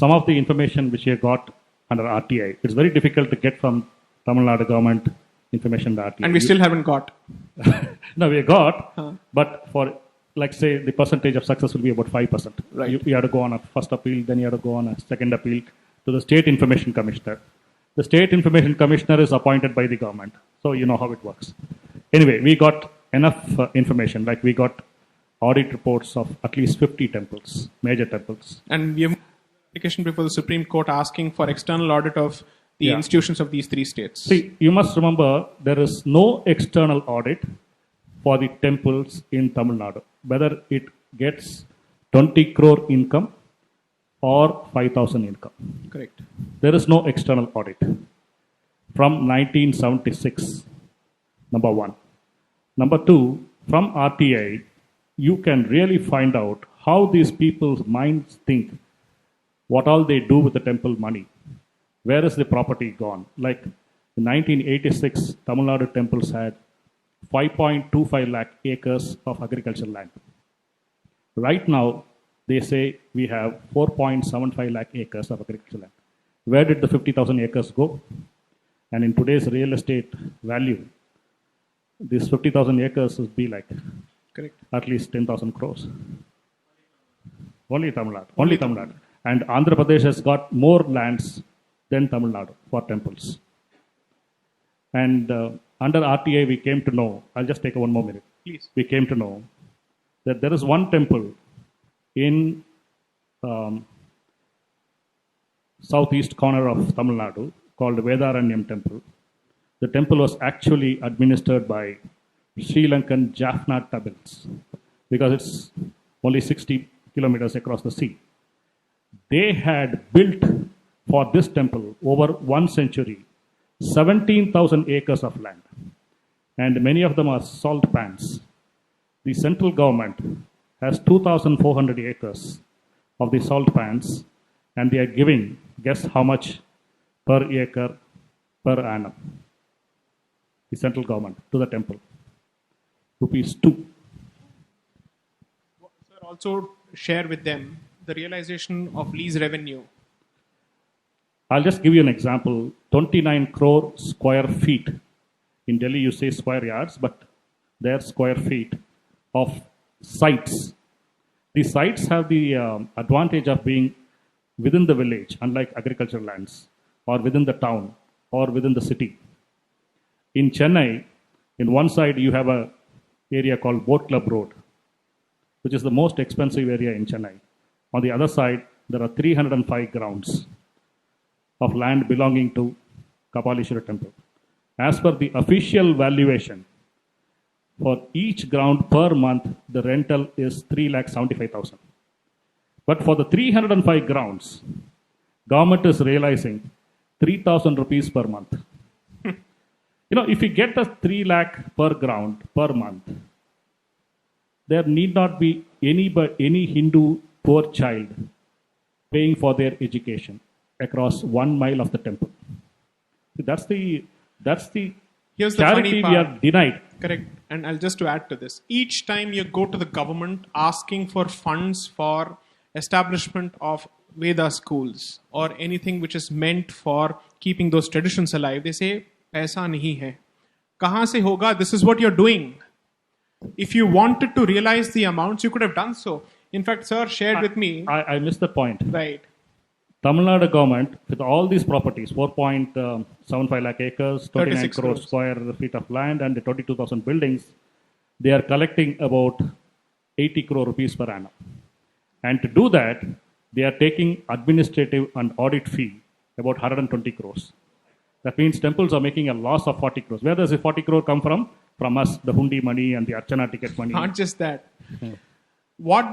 some of the information which we got under RTI, it's very difficult to get from Tamil Nadu government information to RTI. And we still haven't got. No, we got, but for, like, say, the percentage of success will be about 5%. Right. You have to go on a first appeal, then you have to go on a second appeal to the State Information Commissioner. The State Information Commissioner is appointed by the government, so you know how it works. Anyway, we got enough information, like we got audit reports of at least 50 temples, major temples. And we have application before the Supreme Court asking for external audit of the institutions of these three states. See, you must remember there is no external audit for the temples in Tamil Nadu, whether it gets 20 crore income or 5,000 income. Correct. There is no external audit. From 1976, number one. Number two, from RTI, you can really find out how these people's minds think, what all they do with the temple money. Where is the property gone? Like in 1986, Tamil Nadu temples had 5.25 lakh acres of agricultural land. Right now, they say we have 4.75 lakh acres of agricultural land. Where did the 50,000 acres go? And in today's real estate value, this 50,000 acres would be like at least 10,000 crores. Only Tamil Nadu. Only Tamil Nadu. And Andhra Pradesh has got more lands than Tamil Nadu for temples. And under RTI, we came to know, I'll just take one more minute. Please. We came to know that there is one temple in southeast corner of Tamil Nadu called Vedaranyam Temple. The temple was actually administered by Sri Lankan Jaffna Tamils because it's only 60 kilometers across the sea. They had built for this temple over 1 century 17,000 acres of land, and many of them are salt pans. The central government has 2,400 acres of the salt pans, and they are giving, guess how much per acre per annum? The central government to the temple. Rupees 2. Sir, also share with them the realization of lease revenue. I'll just give you an example. 29 crore square feet. In Delhi, you say square yards, but they're square feet of sites. The sites have the advantage of being within the village, unlike agricultural lands, or within the town, or within the city. In Chennai, in one side, you have an area called Boat Club Road, which is the most expensive area in Chennai. On the other side, there are 305 grounds of land belonging to Kapalishwara temple. As per the official valuation, for each ground per month, the rental is 3,75,000. But for the 305 grounds, government is realizing 3,000 rupees per month. You know, if you get a 3 lakh per ground per month, there need not be any Hindu poor child paying for their education across 1 mile of the temple. That's the Here's the charity funny part. we are denied. Correct. And I'll just to add to this. Each time you go to the government asking for funds for establishment of Veda schools or anything which is meant for keeping those traditions alive, they say, "Paisa nahi hai." Kahan se hoga? This is what you're doing. If you wanted to realize the amounts, you could have done so. In fact, sir shared with me. I missed the point. Right. Tamil Nadu government, with all these properties, 4.75 lakh acres, 29 crore square feet of land, and 22,000 buildings, they are collecting about 80 crore rupees per annum. And to do that, they are taking administrative and audit fee about 120 crores. That means temples are making a loss of 40 crores. Where does the 40 crore come from? From us, the hundi money and the archana ticket money. Not just that. What